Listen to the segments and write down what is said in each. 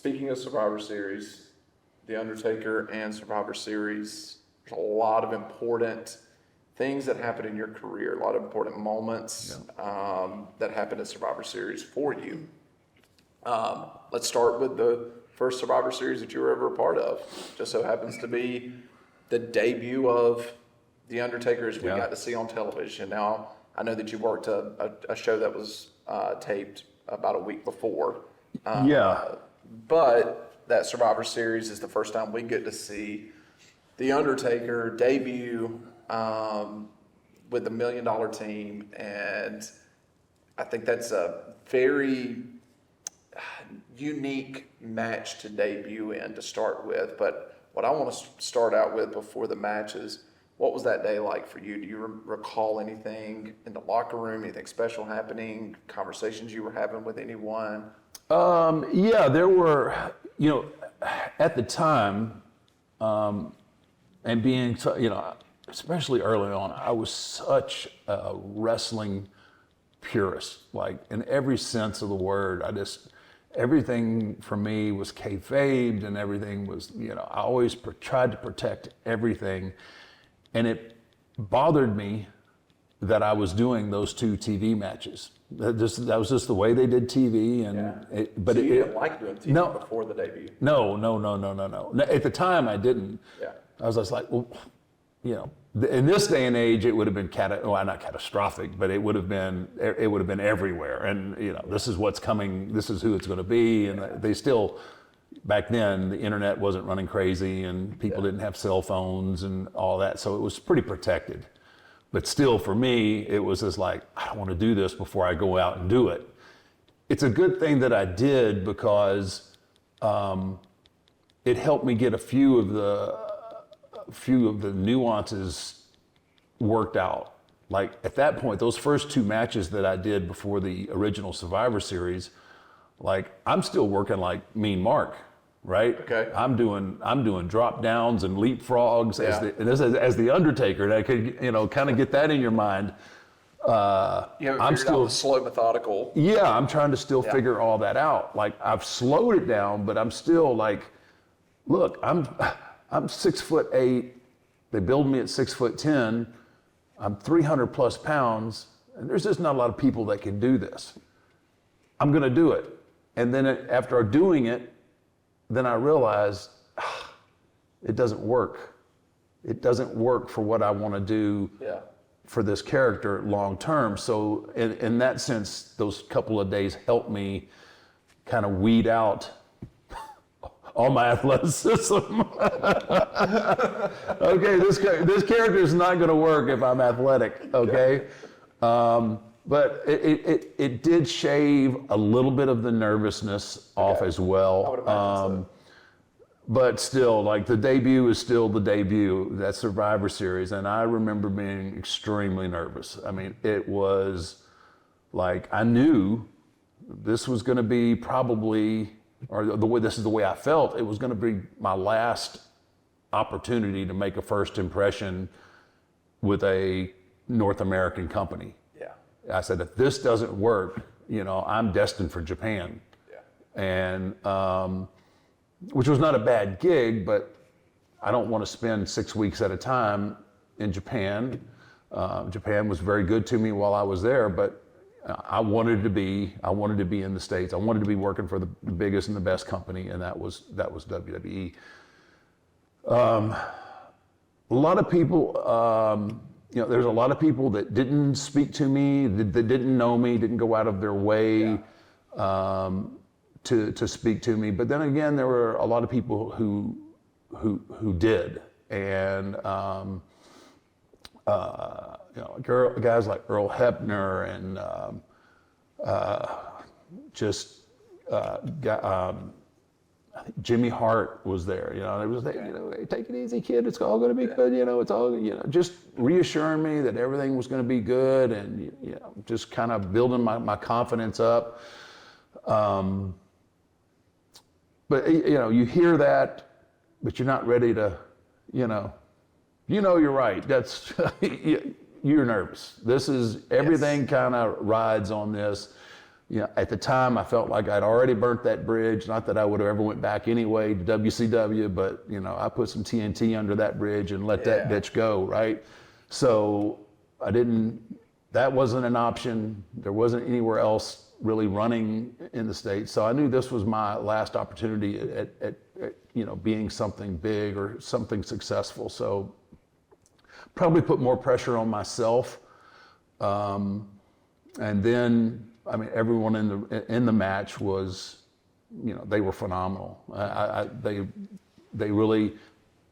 speaking of Survivor Series, The Undertaker and Survivor Series, there's a lot of important things that happen in your career, a lot of important moments that happen in Survivor Series for you. Let's start with the first Survivor Series that you were ever a part of. Just so happens to be the debut of The Undertaker as we got to see on television. Now, I know that you worked a show that was taped about a week before. But that Survivor Series is the first time we get to see The Undertaker debut with the $1 Million Team. And I think that's a very unique match to debut in to start with. But what I want to start out with before the match is, what was that day like for you? Do you recall anything in the locker room, anything special happening, conversations you were having with anyone? There were, at the time, and being, especially early on, I was such a wrestling purist, like in every sense of the word. Everything for me was kayfabed, and everything was, I always tried to protect everything. And it bothered me that I was doing those two TV matches. That was just the way they did TV. And so you didn't like doing TV before the debut? No. At the time, I didn't. Yeah. I was just like, well, in this day and age, it would have been not catastrophic, but it would have been everywhere. And this is what's coming. This is who it's going to be. And they still. Back then, the internet wasn't running crazy, and people didn't have cell phones and all that, so it was pretty protected. But still, for me, it was just like, I don't want to do this before I go out and do it. It's a good thing that I did, because it helped me get a few of the nuances worked out. Like at that point, those first two matches that I did before the original Survivor Series, like I'm still working like Mean Mark, right? Okay. I'm doing drop downs and leapfrogs as the Undertaker. And I could kind of get that in your mind. I'm still slow, methodical. Yeah, I'm trying to still figure all that out. Like I've slowed it down, but I'm still like, look, I'm 6'8". They build me at 6'10". I'm 300 plus pounds, and there's just not a lot of people that can do this. I'm going to do it. And then after doing it, then I realized it doesn't work. It doesn't work for what I want to do for this character long term. So in that sense, those couple of days helped me kind of weed out all my athleticism. Okay, this character is not going to work if I'm athletic. Okay. But it did shave a little bit of the nervousness off as well. I would imagine so. But still, like the debut is still the debut, that Survivor Series. And I remember being extremely nervous. I mean, it was like, I knew this was going to be probably, this is the way I felt, it was going to be my last opportunity to make a first impression with a North American company. I said, if this doesn't work, I'm destined for Japan. Yeah. And, which was not a bad gig, but I don't want to spend 6 weeks at a time in Japan. Japan was very good to me while I was there, but I wanted to be in the States. I wanted to be working for the biggest and the best company, and that was WWE. A lot of people, there's a lot of people that didn't speak to me, that didn't know me, didn't go out of their way to speak to me. But then again, there were a lot of people who did, and guys like Earl Hebner and Jimmy Hart was there. It was hey, take it easy, kid. It's all going to be good. It's all just reassuring me that everything was going to be good, and just kind of building my confidence up. But you hear that, but you're not ready to, you're right. That's you're nervous. This is everything kind of rides on this. you know, at the time I felt like I'd already burnt that bridge. Not that I would have ever went back anyway to WCW, but you know, I put some TNT under that bridge and let that bitch go, right? So that wasn't an option. There wasn't anywhere else really running in the States. So I knew this was my last opportunity at you know, being something big or something successful. So probably put more pressure on myself. And then, I mean, everyone in the match was, you know, they were phenomenal. They really,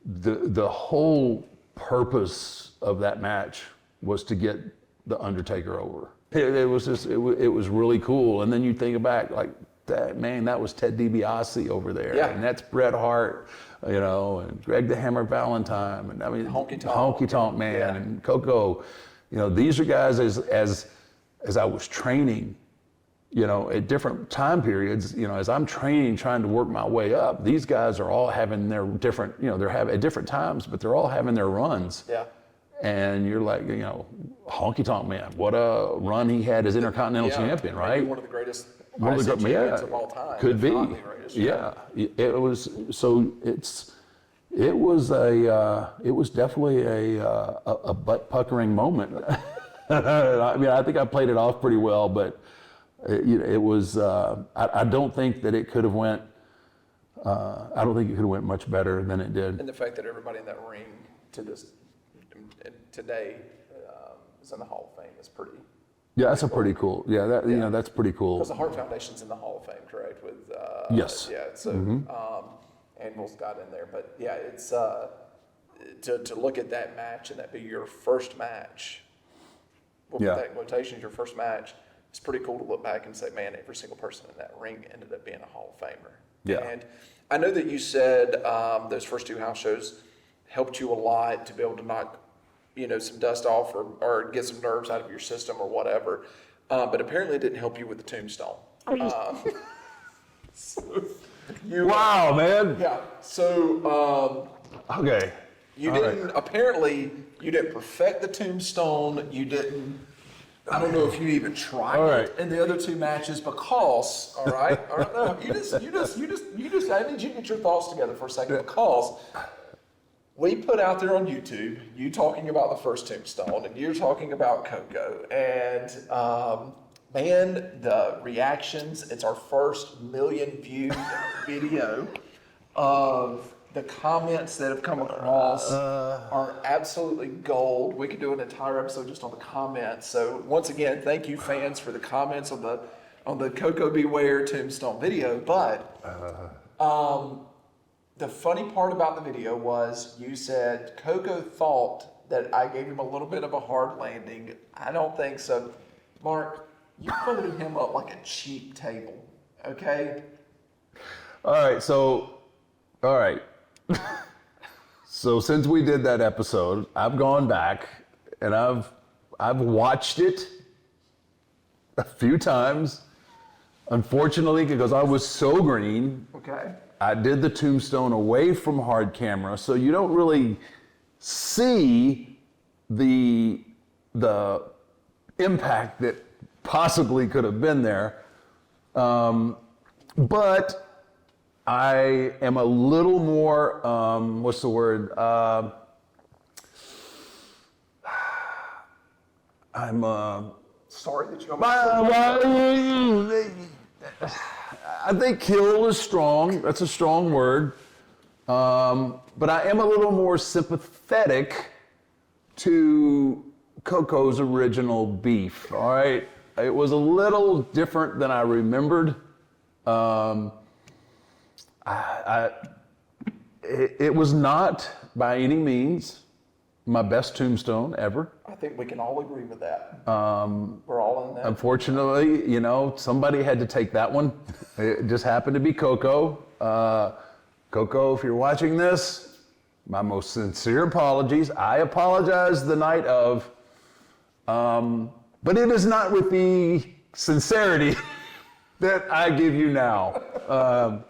the whole purpose of that match was to get the Undertaker over. It was really cool. And then you think back, like, that was Ted DiBiase over there, and that's Bret Hart, you know, and Greg the Hammer Valentine, and I mean Honky Tonk Man, and Coco. You know, these are guys as I was training, you know, at different time periods, you know, as I'm training, trying to work my way up, these guys are all having their different, you know, they're having at different times, but they're all having their runs. Yeah. And you're like, you know, Honky Tonk Man, what a run he had as Intercontinental Champion, right? Maybe one of the greatest champions of all time. Could be. It was, so it was definitely a butt puckering moment. I mean, I think I played it off pretty well, but it was, I don't think that it could have went, I don't think it could have went much better than it did. And the fact that everybody in that ring today is in the Hall of Fame is pretty. Yeah, that's a pretty cool. Yeah, you know, that's pretty cool. Because the Hart Foundation's in the Hall of Fame, correct? With yes. Yeah. So Anvil's got in there, but yeah, it's to look at that match and that be your first match. We'll put that in quotations, your first match. It's pretty cool to look back and say, man, every single person in that ring ended up being a Hall of Famer. Yeah. And I know that you said those first two house shows helped you a lot to be able to knock, you know, some dust off or get some nerves out of your system or whatever. But apparently it didn't help you with the tombstone. Wow, man. Yeah. So okay. You didn't apparently you didn't perfect the tombstone. You didn't. I don't know if you even tried it in the other two matches because. All right. No, you just. I need you to get your thoughts together for a second because. We put out there on YouTube, you talking about the first tombstone, and you're talking about Coco, and man, the reactions, it's our first million-viewed video of the comments that have come across are absolutely gold. We could do an entire episode just on the comments. So once again, thank you fans for the comments on the Coco Beware tombstone video, but the funny part about the video was you said Coco thought that I gave him a little bit of a hard landing. I don't think so. Mark, you folded him up like a cheap table, okay? All right. So since we did that episode, I've gone back and I've watched it a few times. Unfortunately, because I was so green. Okay. I did the tombstone away from hard camera, so you don't really see the impact that possibly could have been there. But I am a little more, what's the word? I'm sorry that you I think kill is strong. That's a strong word. But I am a little more sympathetic to Coco's original beef. All right. It was a little different than I remembered. It was not by any means my best tombstone ever. I think we can all agree with that. We're all in that. Unfortunately, you know, somebody had to take that one. It just happened to be Coco. Coco, if you're watching this, my most sincere apologies. I apologize the night of, but it is not with the sincerity that I give you now.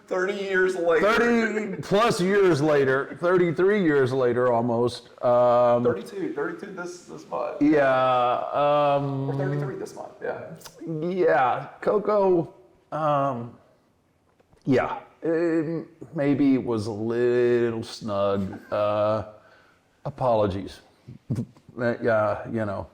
30 years later. 30 plus years later, 33 years later almost. 32 this month. Yeah. Or 33 this month, yeah. Yeah, Coco, yeah, maybe it was a little snug. Apologies. Yeah,